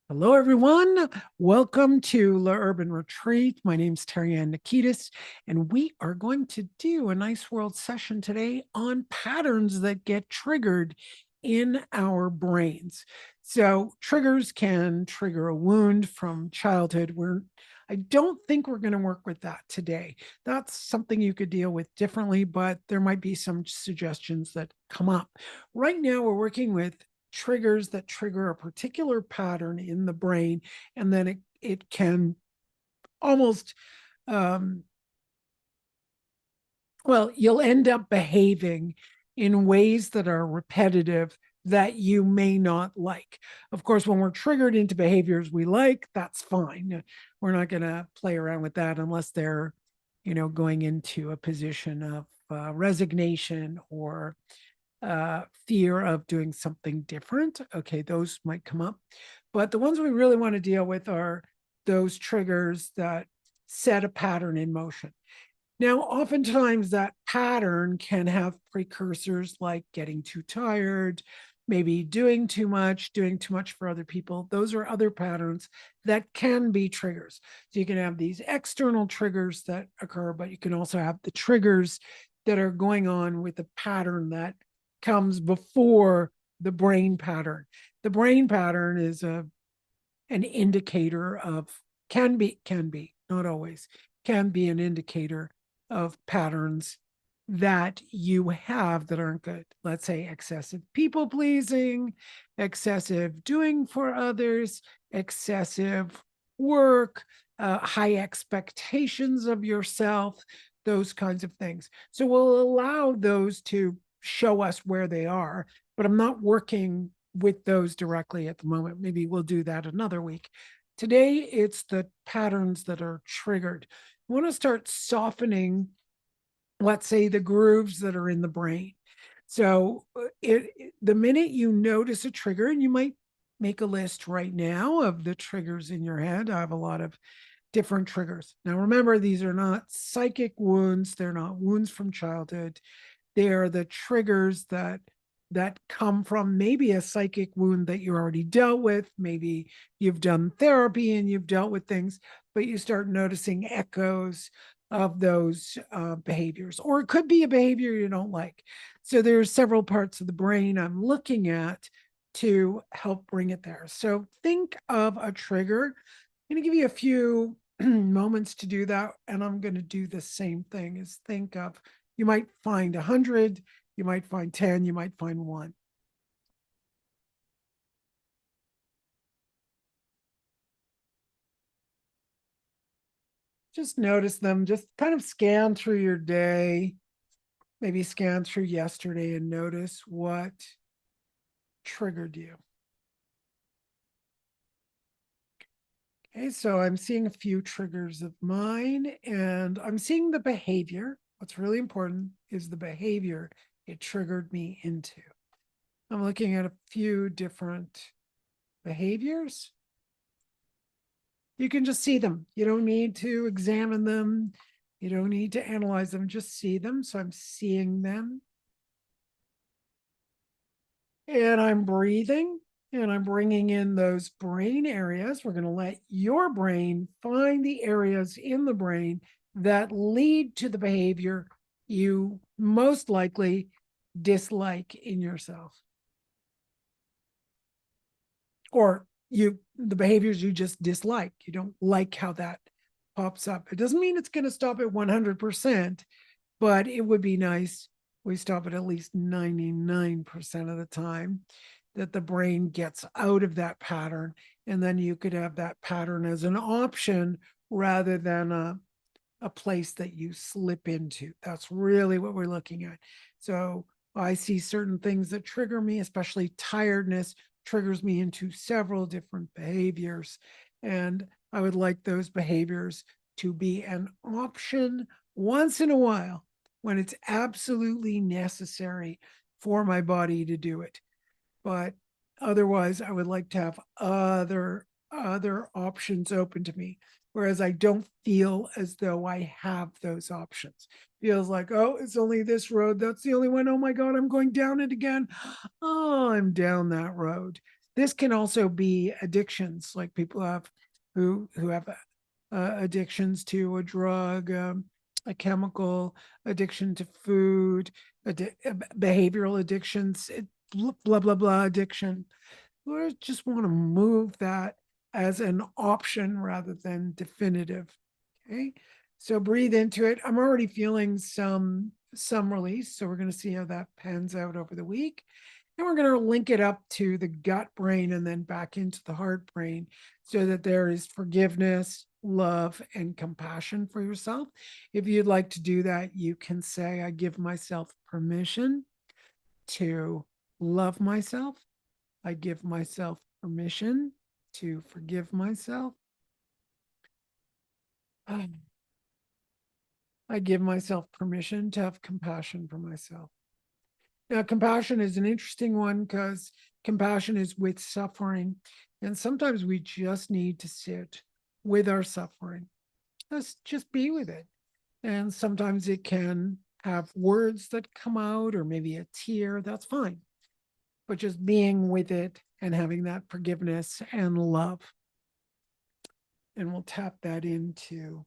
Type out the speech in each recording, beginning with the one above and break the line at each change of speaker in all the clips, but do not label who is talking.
Hello, everyone. Welcome to the Urban Retreat. My name's Terryann, and we are going to do a nice world session today on patterns that get triggered in our brains. So triggers can trigger a wound from childhood. I don't think we're going to work with that today. That's something you could deal with differently, but there might be some suggestions that come up. Right now, we're working with triggers that trigger a particular pattern in the brain, and then it can almost um, well, you'll end up behaving in ways that are repetitive that you may not like. Of course, when we're triggered into behaviors we like, that's fine. We're not going to play around with that unless they're, going into a position of resignation or fear of doing something different. Okay, those might come up. But the ones we really want to deal with are those triggers that set a pattern in motion. Now, oftentimes that pattern can have precursors like getting too tired, maybe doing too much for other people. Those are other patterns that can be triggers. So you can have these external triggers that occur, but you can also have the triggers that are going on with the pattern that comes before the brain pattern. The brain pattern is an indicator of, can be, not always, can be an indicator of patterns that you have that aren't good. Let's say excessive people pleasing, excessive doing for others, excessive work, high expectations of yourself, those kinds of things. So we'll allow those to show us where they are, but I'm not working with those directly at the moment. Maybe we'll do that another week. Today, it's the patterns that are triggered. I want to start softening, let's say, the grooves that are in the brain. So the minute you notice a trigger, and you might make a list right now of the triggers in your head. I have a lot of different triggers. Now, remember, these are not psychic wounds. They're not wounds from childhood. They are the triggers that come from maybe a psychic wound that you already dealt with. Maybe you've done therapy and you've dealt with things, but you start noticing echoes of those behaviors, or it could be a behavior you don't like. So there's several parts of the brain I'm looking at to help bring it there. So think of a trigger. I'm going to give you a few moments to do that, and I'm going to do the same thing. Is think of, you might find 100, you might find 10, you might find one. Just notice them, just kind of scan through your day, maybe scan through yesterday and notice what triggered you. Okay, so I'm seeing a few triggers of mine, and I'm seeing the behavior. What's really important is the behavior it triggered me into. I'm looking at a few different behaviors. You can just see them. You don't need to examine them. You don't need to analyze them, just see them. So I'm seeing them. And I'm breathing and I'm bringing in those brain areas. We're going to let your brain find the areas in the brain that lead to the behavior you most likely dislike in yourself, or the behaviors you just dislike. You don't like how that pops up. It doesn't mean it's going to stop at 100%, but it would be nice we stop at least 99% of the time, that the brain gets out of that pattern. And then you could have that pattern as an option rather than a place that you slip into. That's really what we're looking at. So I see certain things that trigger me, especially tiredness triggers me into several different behaviors. And I would like those behaviors to be an option once in a while when it's absolutely necessary for my body to do it. But otherwise, I would like to have other options open to me. Whereas I don't feel as though I have those options. Feels like, oh, it's only this road. That's the only one. Oh my God, I'm going down it again. Oh, I'm down that road. This can also be addictions, like people who have addictions to a drug, a chemical, addiction to food, behavioral addictions, blah, blah, blah, addiction. We just want to move that as an option rather than definitive. Okay. So breathe into it. I'm already feeling some release. So we're going to see how that pans out over the week. And we're going to link it up to the gut brain and then back into the heart brain so that there is forgiveness, love, and compassion for yourself. If you'd like to do that, you can say, I give myself permission to love myself. I give myself permission to forgive myself. I give myself permission to have compassion for myself. Now, compassion is an interesting one because compassion is with suffering. And sometimes we just need to sit with our suffering. Let's just be with it. And sometimes it can have words that come out or maybe a tear. That's fine. But just being with it and having that forgiveness and love. And we'll tap that into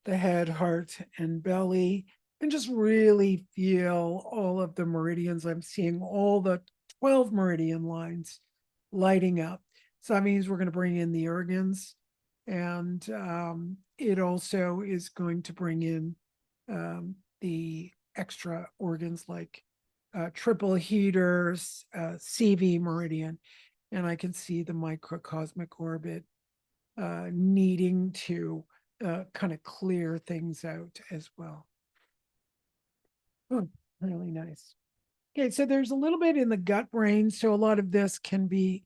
the head, heart, and belly, and just really feel all of the meridians. I'm seeing all the 12 meridian lines lighting up. So that means we're going to bring in the organs, and it also is going to bring in the extra organs like triple heaters, CV meridian, and I can see the microcosmic orbit needing to kind of clear things out as well. Oh, really nice. Okay, so there's a little bit in the gut brain, so a lot of this can be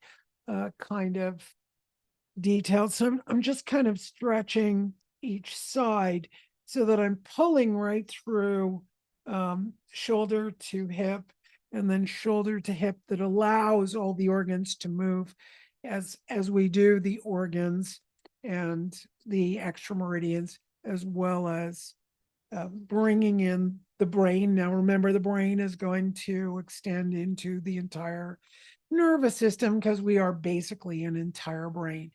kind of detailed. So I'm just kind of stretching each side so that I'm pulling right through shoulder to hip and then shoulder to hip, that allows all the organs to move as we do the organs and the extra meridians, as well as bringing in the brain. Now, remember, the brain is going to extend into the entire nervous system because we are basically an entire brain,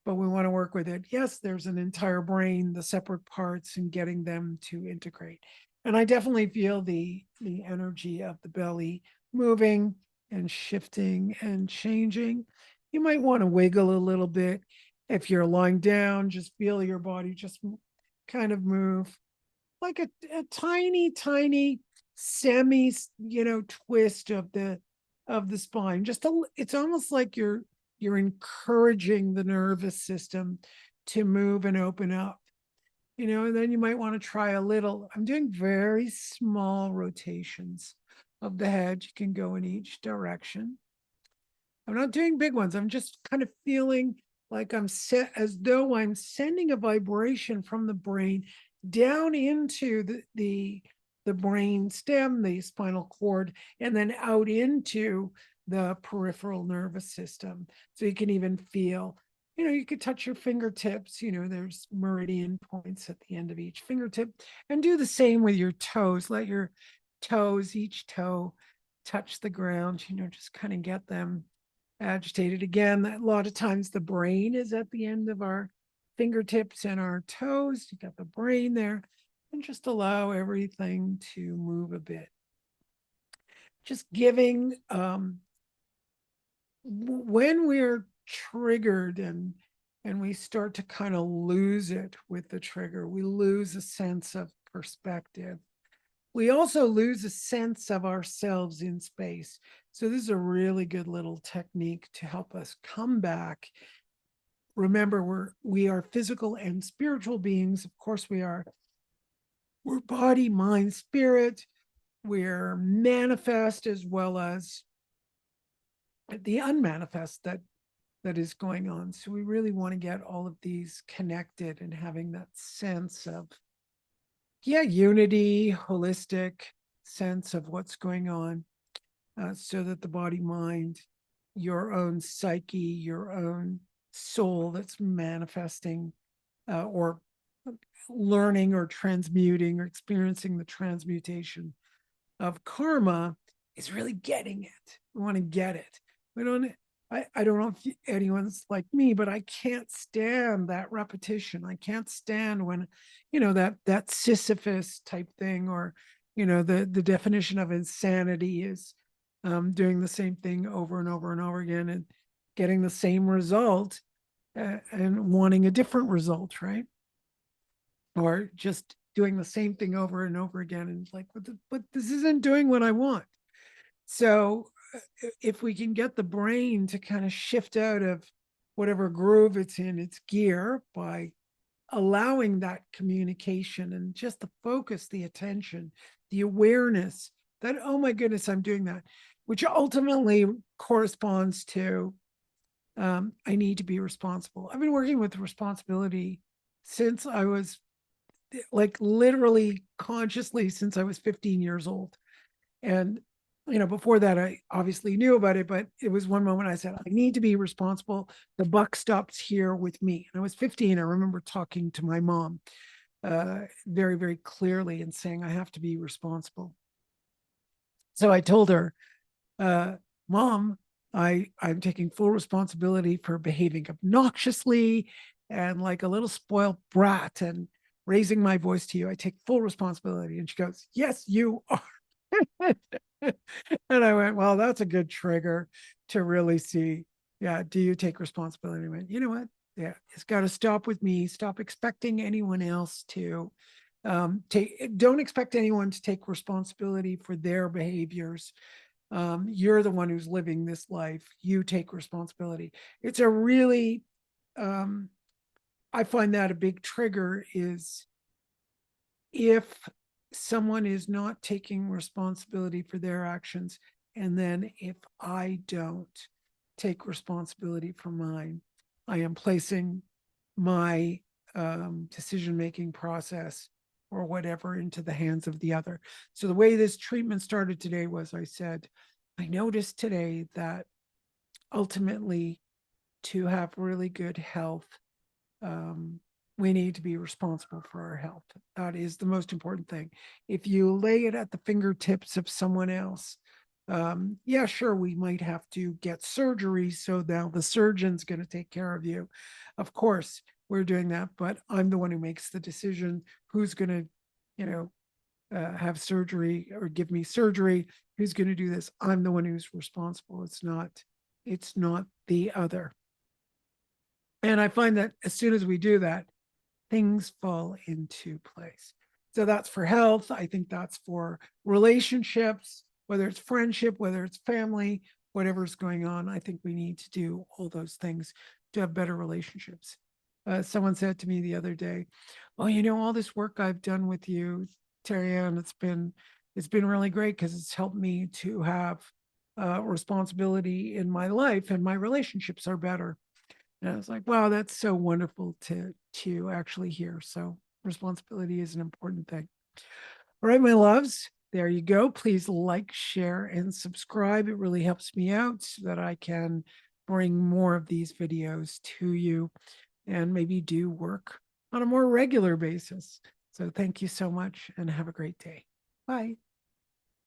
but we want to work with it. Yes, there's an entire brain, the separate parts, and getting them to integrate. And I definitely feel the energy of the belly moving and shifting and changing. You might want to wiggle a little bit. If you're lying down, just feel your body just kind of move like a tiny semi, twist of the spine. It's almost like you're encouraging the nervous system to move and open up. And then you might want to try a little. I'm doing very small rotations of the head. You can go in each direction. I'm not doing big ones. I'm just kind of feeling like I'm set, as though I'm sending a vibration from the brain down into the brain stem, the spinal cord, and then out into the peripheral nervous system. So you can even feel, you could touch your fingertips. There's meridian points at the end of each fingertip, and do the same with your toes. Let your toes, each toe, touch the ground, just kind of get them agitated. Again, a lot of times the brain is at the end of our fingertips and our toes. You got the brain there, and just allow everything to move a bit. Just giving, when we're triggered and we start to kind of lose it with the trigger, we lose a sense of perspective. We also lose a sense of ourselves in space. So this is a really good little technique to help us come back. Remember, we are physical and spiritual beings. Of course we are. We're body, mind, spirit. We're manifest as well as the unmanifest that is going on. So we really want to get all of these connected and having that sense of unity, holistic sense of what's going on, so that the body, mind, your own psyche, your own soul that's manifesting or learning or transmuting or experiencing the transmutation of karma is really getting it. We want to get it. We don't I don't know if anyone's like me, but I can't stand that repetition. I can't stand when, that Sisyphus type thing, or, the definition of insanity is doing the same thing over and over and over again and getting the same result, and wanting a different result, right? Or just doing the same thing over and over again. And it's like, but this isn't doing what I want. So if we can get the brain to kind of shift out of whatever groove it's in its gear by allowing that communication and just the focus, the attention, the awareness that, oh my goodness, I'm doing that, which ultimately corresponds to I need to be responsible. I've been working with responsibility since I was, like, literally consciously since I was 15 years old. And, before that, I obviously knew about it, but it was one moment I said, I need to be responsible. The buck stops here with me. And I was 15. I remember talking to my mom very, very clearly and saying, I have to be responsible. So I told her, Mom, I'm taking full responsibility for behaving obnoxiously and like a little spoiled brat and raising my voice to you. I take full responsibility. And she goes, yes, you are. And I went, well, that's a good trigger to really see, yeah, do you take responsibility? I went, you know what? Yeah, it's got to stop with me. Stop expecting anyone else to don't expect anyone to take responsibility for their behaviors. You're the one who's living this life. You take responsibility. It's a really, I find that a big trigger is if someone is not taking responsibility for their actions, and then if I don't take responsibility for mine, I am placing my decision-making process or whatever into the hands of the other. So the way this treatment started today was, I said, I noticed today that ultimately, to have really good health, we need to be responsible for our health. That is the most important thing. If you lay it at the fingertips of someone else, yeah, sure, we might have to get surgery. So now the surgeon's going to take care of you. Of course, we're doing that, but I'm the one who makes the decision who's going to, have surgery or give me surgery, who's going to do this. I'm the one who's responsible. It's not the other. And I find that as soon as we do that, things fall into place. So that's for health. I think that's for relationships, whether it's friendship, whether it's family, whatever's going on. I think we need to do all those things to have better relationships. Someone said to me the other day, oh, all this work I've done with you, Terryann, it's been really great because it's helped me to have responsibility in my life, and my relationships are better. And I was like, wow, that's so wonderful to actually hear. So responsibility is an important thing. All right, my loves, there you go. Please like, share, and subscribe. It really helps me out so that I can bring more of these videos to you and maybe do work on a more regular basis. So thank you so much and have a great day. Bye.